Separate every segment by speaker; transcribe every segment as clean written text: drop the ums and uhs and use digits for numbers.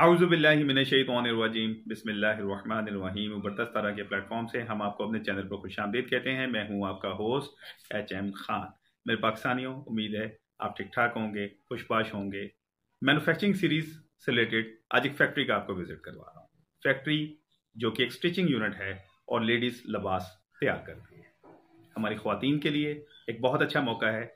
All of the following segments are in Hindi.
Speaker 1: आऊज़ुबिल्लाहि मिनश्शैतानिर्रजीम बिस्मिल्लाहिर्रहमानिर्रहीम। ज़बरदस्त तरह के प्लेटफॉर्म से हम आपको अपने चैनल पर खुशामदीद कहते हैं। मैं हूं आपका होस्ट HM खान। मेरे पाकिस्तानियों, उम्मीद है आप ठीक ठाक होंगे, खुशबाश होंगे। मैन्युफैक्चरिंग सीरीज से रिलेटेड आज एक फैक्ट्री का आपको विजिट करवा रहा हूँ। फैक्ट्री जो कि एक स्टिचिंग यूनिट है और लेडीज लिबास तैयार करती है। हमारी ख्वातीन के लिए एक बहुत अच्छा मौका है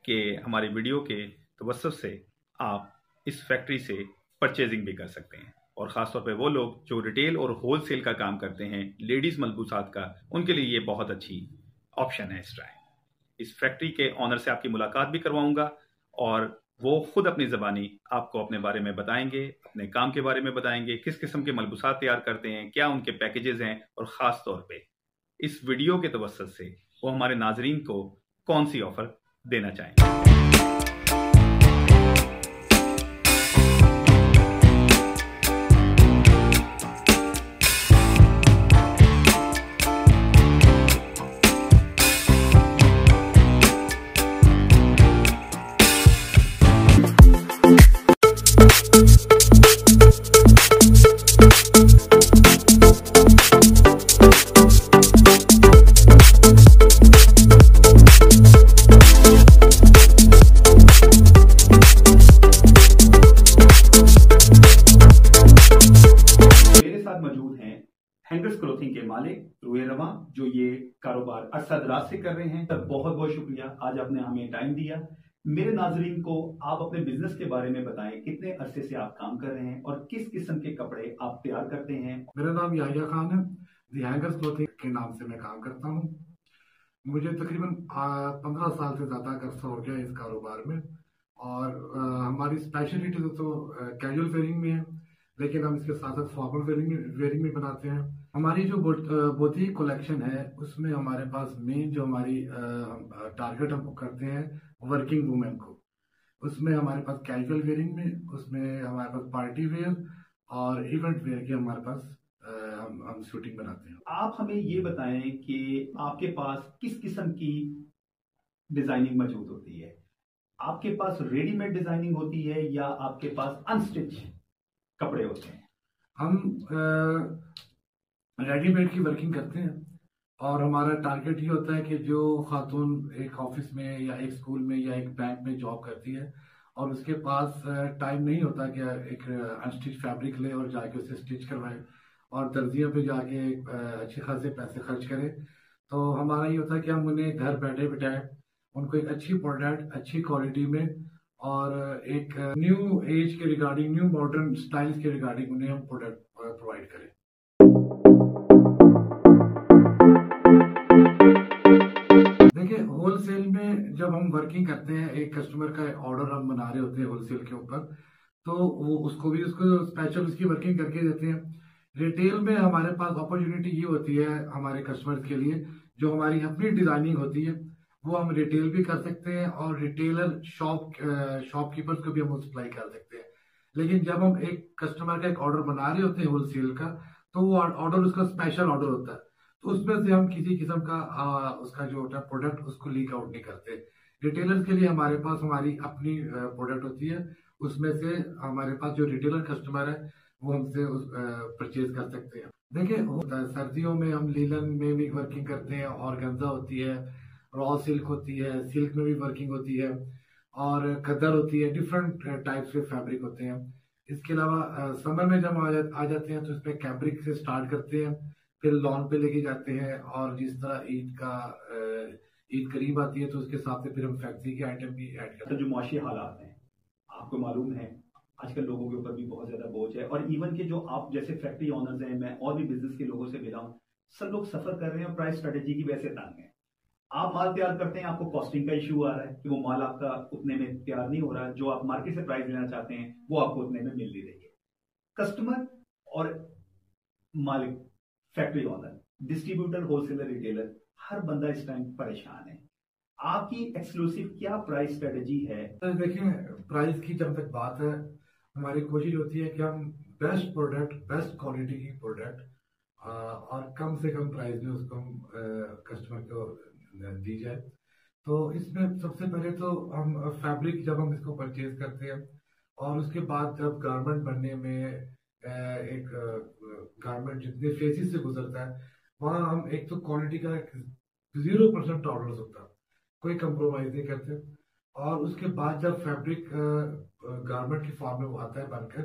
Speaker 1: कि हमारी वीडियो के तवस्सुत से आप इस फैक्ट्री से परचेजिंग भी कर सकते हैं। और ख़ासतौर पे वो लोग जो रिटेल और होलसेल का काम करते हैं, लेडीज़ मलबूसात का, उनके लिए ये बहुत अच्छी ऑप्शन है इस टाइम। इस फैक्ट्री के ऑनर से आपकी मुलाकात भी करवाऊंगा और वो खुद अपनी ज़बानी आपको अपने बारे में बताएंगे, अपने काम के बारे में बताएंगे, किस किस्म के मलबूसात तैयार करते हैं, क्या उनके पैकेजेस हैं और ख़ास तौर पे इस वीडियो के तवस्सुत से वो हमारे नाजरीन को कौन सी ऑफर देना चाहेंगे। मौजूद हैं हैंगर्स क्लोथिंग के मालिक रूए रवा, जो ये कारोबार अरसा दराज से कर रहे हैं। तब बहुत बहुत शुक्रिया, आज आपने हमें टाइम दिया। मेरे नाजरीन को आप अपने बिजनेस के बारे में बताएं, कितने अरसे से आप काम कर रहे हैं और किस किस्म के कपड़े आप तैयार करते हैं।
Speaker 2: मेरा नाम याहिया खान है। दी हैंगर्स क्लोथिंग के नाम से मैं काम करता हूँ। मुझे तकरीबन 15 साल से ज़्यादा का अर्सा हो गया इस कारोबार में। और हमारी स्पेशलिटी तो कैजुअल वेयरिंग में है, लेकिन हम इसके साथ साथ फॉर्मल वेयरिंग में बनाते हैं। हमारी जो बोतीक कलेक्शन है उसमें हमारे पास मेन जो हमारी टारगेट हम करते हैं वर्किंग वुमेन को। उसमें हमारे पास कैजुअल वेयरिंग में, उसमें हमारे पास पार्टी वेयर और इवेंट वेयर की हमारे पास हम शूटिंग बनाते हैं।
Speaker 1: आप हमें ये बताएं कि आपके पास किस किस्म की डिजाइनिंग मौजूद होती है। आपके पास रेडीमेड डिजाइनिंग होती है या आपके पास अनस्टिच कपड़े होते हैं?
Speaker 2: हम रेडीमेड की वर्किंग करते हैं और हमारा टारगेट ये होता है कि जो खातून एक ऑफिस में या एक स्कूल में या एक बैंक में जॉब करती है और उसके पास टाइम नहीं होता कि एक अनस्टिच फैब्रिक ले और जाके उसे स्टिच करवाए और दर्जियों पे जाके अच्छे खासे पैसे खर्च करें, तो हमारा ये होता है कि हम उन्हें घर बैठे बिठाए उनको एक अच्छी प्रोडक्ट अच्छी क्वालिटी में और एक न्यू एज के रिगार्डिंग, न्यू मॉडर्न स्टाइल्स के रिगार्डिंग उन्हें हम प्रोडक्ट प्रोवाइड करें। देखिए, होलसेल में जब हम वर्किंग करते हैं, एक कस्टमर का ऑर्डर हम बना रहे होते हैं होलसेल के ऊपर, तो वो उसको स्पेशल उसकी वर्किंग करके देते हैं। रिटेल में हमारे पास अपॉर्चुनिटी ये होती है हमारे कस्टमर्स के लिए, जो हमारी अपनी डिजाइनिंग होती है वो हम रिटेल भी कर सकते हैं और रिटेलर शॉपकीपर्स को भी हम सप्लाई कर सकते हैं। लेकिन जब हम एक कस्टमर का एक ऑर्डर बना रहे होते हैं होलसेल का, तो वो ऑर्डर उसका स्पेशल ऑर्डर होता है, तो उसमें से हम किसी किस्म का उसका जो होता है प्रोडक्ट उसको लीक आउट नहीं करते। रिटेलर्स के लिए हमारे पास हमारी अपनी प्रोडक्ट होती है, उसमें से हमारे पास जो रिटेलर कस्टमर है वो हमसे परचेज कर सकते हैं। देखिए, सर्दियों में हम लीलन में भी वर्किंग करते हैं, ऑर्गेन्जा होती है, रॉ सिल्क होती है, सिल्क में भी वर्किंग होती है और खद्दर होती है, डिफरेंट टाइप्स के फैब्रिक होते हैं। इसके अलावा समर में जब आ जाते हैं तो इसमें कैब्रिक से स्टार्ट करते हैं, फिर लॉन पे लेके जाते हैं और जिस तरह ईद करीब आती है तो उसके हिसाब से फिर हम फैक्ट्री के आइटम भी ऐड करते हैं।
Speaker 1: जो मुआशी हालात हैं, आपको मालूम है आजकल लोगों के ऊपर भी बहुत ज्यादा बोझ है और इवन के जो आप जैसे फैक्ट्री ऑनर्स हैं, मैं और भी बिजनेस के लोगों से मिला हूं, सब लोग सफर कर रहे हैं और प्राइस स्ट्रेटेजी की वजह से तंग है। आप माल तैयार करते हैं, आपको कॉस्टिंग का इशू आ रहा है कि वो माल आपका उतने में तैयार नहीं हो रहा है, जो आप मार्केट से प्राइस लेना चाहते हैं वो आपको उतने में मिल नहीं रही है। कस्टमर और मालिक, factory owner, distributor, wholesaler, retailer, हर बंदा इस टाइम परेशान है। आपकी एक्सक्लूसिव क्या प्राइस स्ट्रेटेजी है?
Speaker 2: देखिए, प्राइस की जब तक बात है, हमारी कोशिश होती है कि हम बेस्ट प्रोडक्ट, बेस्ट क्वालिटी की प्रोडक्ट और कम से कम प्राइस में उसको हम कस्टमर को दी जाए। तो इसमें सबसे पहले तो हम फैब्रिक जब हम इसको परचेज करते हैं और उसके बाद जब गारमेंट बनने में एक गारमेंट जितने फेसिस से गुजरता है, वहाँ हम एक तो क्वालिटी का 0% टॉलरेंस होता है, कोई कंप्रोमाइज नहीं करते। और उसके बाद जब फैब्रिक गारमेंट की फॉर्म में वो आता है बनकर,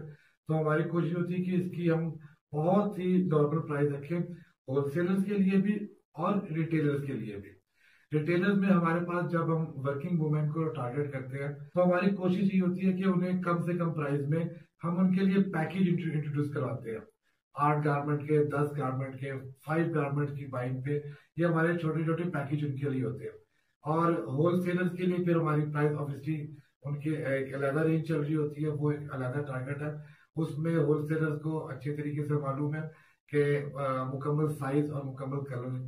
Speaker 2: तो हमारी कोशिश होती है कि इसकी हम बहुत ही नॉर्मल प्राइस रखें, होलसेलर्स के लिए भी और रिटेलर्स के लिए भी। रिटेलर्स में हमारे पास जब हम वर्किंग वुमेन को टारगेट करते हैं, तो हमारी कोशिश ये होती है कि उन्हें कम से कम प्राइस में हम उनके लिए पैकेज इंट्रोड्यूस करवाते हैं। 8 गारमेंट के, 10 गारमेंट के, 5 गारमेंट की बाइंग पे, ये हमारे छोटे छोटे पैकेज उनके लिए होते हैं। और होलसेलर्स के लिए फिर हमारी प्राइस ऑब्वियसली उनके एक अलग रेंज चल रही होती है, वो एक अलग टारगेट है। उसमें होलसेलर्स को अच्छे तरीके से मालूम है कि मुकम्मल साइज और मुकम्मल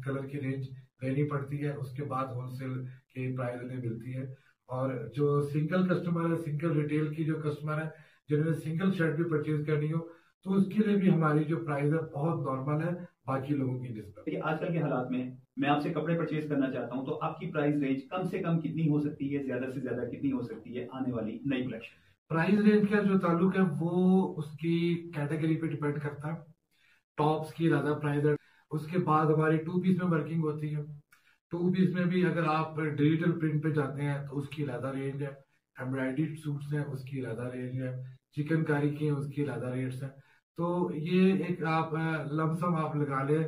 Speaker 2: कलर की रेंज लेनी पड़ती है, उसके बाद होलसेल की प्राइस उन्हें मिलती है। और जो सिंगल कस्टमर है, सिंगल रिटेल की जो कस्टमर है, जिन्होंने सिंगल शर्ट भी परचेज करनी हो, तो उसके लिए भी हमारी जो प्राइस है बहुत नॉर्मल है बाकी लोगों की निस्बत।
Speaker 1: देखिए आजकल के हालात में मैं आपसे कपड़े परचेज करना चाहता हूं, तो आपकी प्राइस रेंज कम से कम कितनी हो सकती है, ज्यादा से ज्यादा कितनी हो सकती है आने वाली नई कलेक्शन?
Speaker 2: प्राइस रेंज का जो ताल्लुक है वो उसकी कैटेगरी पे डिपेंड करता है। टॉप्स की ज्यादा प्राइस है, उसके बाद हमारी 2 पीस में वर्किंग होती है। 2 पीस में भी अगर आप डिजिटल प्रिंट पे जाते हैं तो उसकी ज्यादा रेंज है। एम्ब्रॉयडरी सूट्स हैं, उसकी ज्यादा रेंज है। चिकनकारी की हैं, उसकी ज्यादा रेट्स हैं। तो ये एक आप लमसम आप लगा ले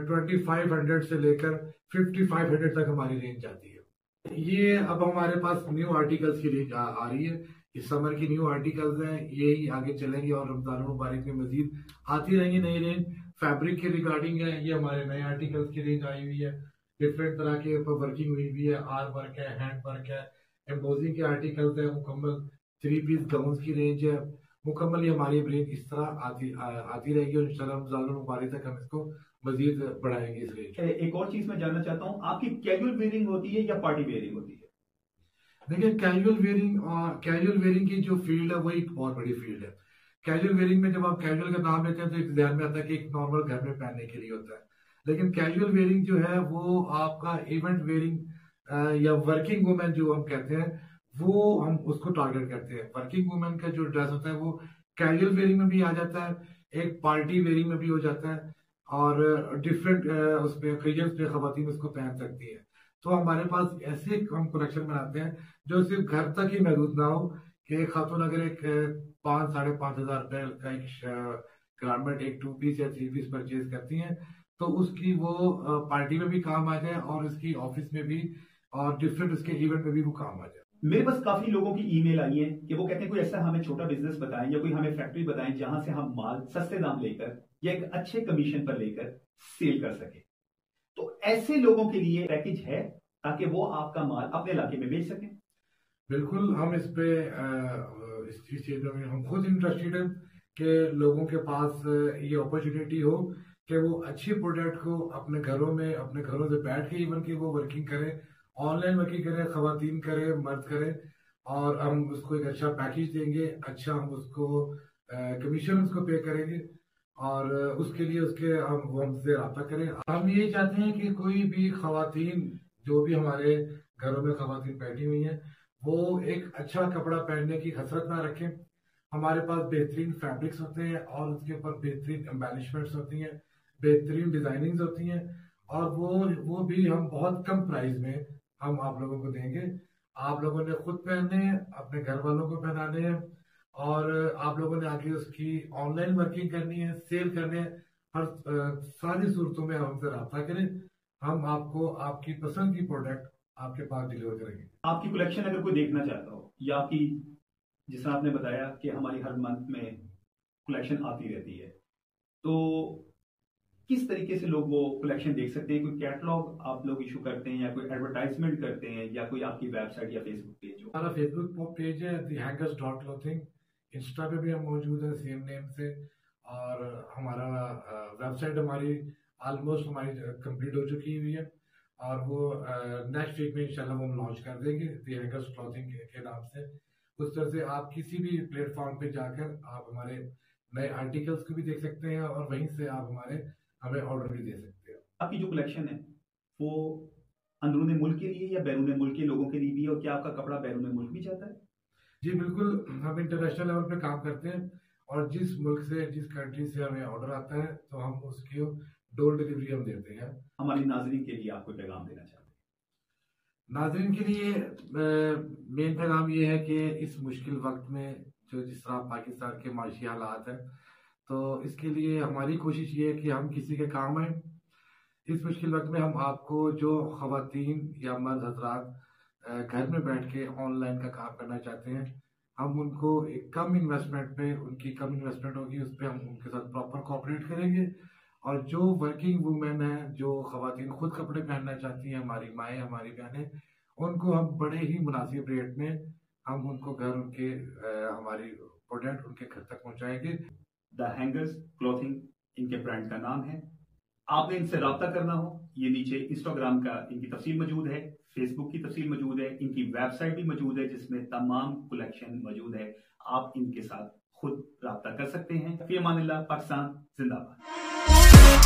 Speaker 2: 2500 से लेकर 5500 तक हमारी रेंज जाती है। ये अब हमारे पास न्यू आर्टिकल्स की रेंज आ रही है। इस समर की न्यू आर्टिकल्स हैं, ये ही आगे चलेंगे और रमजान मुबारक में मजीद आती रहेंगी नई रेंज। फैब्रिक के रिगार्डिंग है, ये हमारे नए आर्टिकल्स की रेंज आई हुई है। डिफरेंट तरह के ऊपर वर्किंग हुई हुई है, आर वर्क है, हैंड वर्क है, एम्बोजिंग के आर्टिकल्स है, मुकम्मल 3 पीस गाउन की रेंज है। मुकम्मल ये हमारी रेंज इस तरह आती रहेगी और इंशाल्लाह रमजान मुबारक तक हम इसको मजीद बढ़ाएंगे इस रेंज।
Speaker 1: एक और चीज मैं जानना चाहता हूँ, आपकी कैजुअल वेयरिंग होती है या पार्टी वेयरिंग होती है?
Speaker 2: देखिए कैजुअल वेयरिंग की जो फील्ड है वो एक बहुत बड़ी फील्ड है। कैजुअल वेयरिंग में जब आप कैजुअल का नाम लेते हैं तो एक ध्यान में आता है कि एक नॉर्मल घर में पहनने के लिए होता है। लेकिन कैजुअल वेयरिंग जो है वो आपका इवेंट वेयरिंग या वर्किंग वुमेन जो हम कहते हैं, वो हम उसको टारगेट करते हैं। वर्किंग वुमेन का जो ड्रेस होता है वो कैजुअल वेयरिंग में भी आ जाता है, एक पार्टी वेयरिंग में भी हो जाता है, और डिफरेंट उसमें ओकेजन पे खवातीन उसको पहन सकती है। तो हमारे पास ऐसे हम कलेक्शन बनाते हैं जो सिर्फ घर तक ही महदूद ना हो, कि खातून अगर एक 5-5.5 हजार रुपए का एक गारमेंट, एक 2 पीस या 3 पीस परचेज करती हैं, तो उसकी वो पार्टी में भी काम आ जाए और उसकी ऑफिस में भी और डिफरेंट उसके इवेंट में भी वो काम आ जाए।
Speaker 1: मेरे पास काफी लोगों की ईमेल आई है कि वो कहते हैं कोई ऐसा हमें छोटा बिजनेस बताएं या कोई हमें फैक्ट्री बताएं जहां से हम माल सस्ते दाम लेकर या एक अच्छे कमीशन पर लेकर सेल कर सके। तो ऐसे लोगों के लिए पैकेज है ताकि वो आपका माल अपने इलाके में बेच सकें?
Speaker 2: बिल्कुल, हम इस पे इस चीज में हम खुद इंटरेस्टेड हैं कि लोगों के पास ये अपॉर्चुनिटी हो कि वो अच्छी प्रोडक्ट को अपने घरों में, अपने घरों से बैठ के इवन की वो वर्किंग करें, ऑनलाइन वर्किंग करें, खवातीन करें, मर्द करें, और हम उसको एक अच्छा पैकेज देंगे, अच्छा हम उसको कमीशन उसको पे करेंगे, और उसके लिए उसके हम वो हमसे रब्ता करें। हम ये चाहते हैं कि कोई भी खवातीन, जो भी हमारे घरों में खवातीन बैठी हुई हैं, वो एक अच्छा कपड़ा पहनने की हसरत ना रखें। हमारे पास बेहतरीन फैब्रिक्स होते हैं और उसके ऊपर बेहतरीन एम्बेलिशमेंट्स होती हैं, बेहतरीन डिजाइनिंग्स होती हैं, और वो भी हम बहुत कम प्राइस में हम आप लोगों को देंगे। आप लोगों ने खुद पहनने हैं, अपने घर वालों को पहनाने हैं, और आप लोगों ने आगे उसकी ऑनलाइन वर्किंग करनी है, सेल करने हैं। हर सारी सूरतों में हमसे रब्ता करें, हम आपको आपकी पसंद की प्रोडक्ट आपके पास डिलीवर करेंगे।
Speaker 1: आपकी कलेक्शन अगर कोई देखना चाहता हो, या आपकी, जिस तरह आपने बताया कि हमारी हर मंथ में कलेक्शन आती रहती है, तो किस तरीके से लोग वो कलेक्शन देख सकते हैं? कोई कैटलॉग आप लोग इशू करते हैं या कोई एडवर्टाइजमेंट करते हैं या कोई आपकी वेबसाइट या फेसबुक पेज हो?
Speaker 2: हमारा फेसबुक पेज है दी हैंगर्स डॉट क्लॉथिंग। इंस्टा पे भी हम मौजूद हैं सेम नेम से, और हमारा वेबसाइट हमारी ऑलमोस्ट हमारी कंप्लीट हो चुकी हुई है, और वो नेक्स्ट वीक में इंशाल्लाह वो हम लॉन्च कर देंगे दी हैंगर्स क्लॉथिंग के नाम से। उस तरह से आप किसी भी प्लेटफॉर्म पे जाकर आप हमारे नए आर्टिकल्स को भी देख सकते हैं, और वहीं से आप हमें ऑर्डर भी दे सकते हैं।
Speaker 1: आपकी जो कलेक्शन है वो अंदरूनी मुल्क के लिए या बैरून मुल्क के लोगों के लिए भी है, और क्या आपका कपड़ा बैरून मुल्क भी जाता है?
Speaker 2: जी बिल्कुल, हम इंटरनेशनल लेवल पे काम करते हैं, और जिस मुल्क से, जिस कंट्री से हमें ऑर्डर आता है तो हम उसकी डोर डिलीवरी हम देते हैं।
Speaker 1: हमारे नाजरीन के लिए आपको पैगाम देना चाहते हैं?
Speaker 2: नाजरीन के लिए मेन पैगाम ये है कि इस मुश्किल वक्त में जो जिस तरह पाकिस्तान के माशी हालात है, तो इसके लिए हमारी कोशिश ये है कि हम किसी के काम आए। इस मुश्किल वक्त में हम आपको जो खवातीन या मर्द हजरात घर में बैठ के ऑनलाइन का काम करना चाहते हैं, हम उनको एक कम इन्वेस्टमेंट पे, उनकी कम इन्वेस्टमेंट होगी, उस पर हम उनके साथ प्रॉपर कोऑपरेट करेंगे। और जो वर्किंग वुमेन है, जो खवातीन खुद कपड़े पहनना चाहती हैं, हमारी माएँ, हमारी बहनें, उनको हम बड़े ही मुनासिब रेट में हम उनको घर उनके हमारी प्रोडक्ट उनके घर तक पहुंचाएंगे।
Speaker 1: द हैंगर्स क्लॉथिंग इनके ब्रांड का नाम है। आपने इनसे रब्ता करना हो, ये नीचे इंस्टाग्राम का इनकी तफसील मौजूद है, फेसबुक की तफसील मौजूद है, इनकी वेबसाइट भी मौजूद है जिसमें तमाम कलेक्शन मौजूद है। आप इनके साथ खुद रब्ता कर सकते हैं। फी अमानिल्लाह, पाकिस्तान जिंदाबाद।